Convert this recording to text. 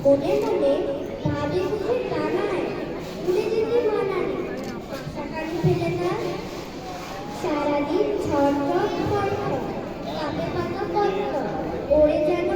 মনে মনে ভাবে বুঝে টানায় উড়ে যেতে মানানি আশাকারী ফেলে না সারাদিন ঝড় ঝড় খড় খড় কাঁপে পাতা পত্র ওড়ে যেন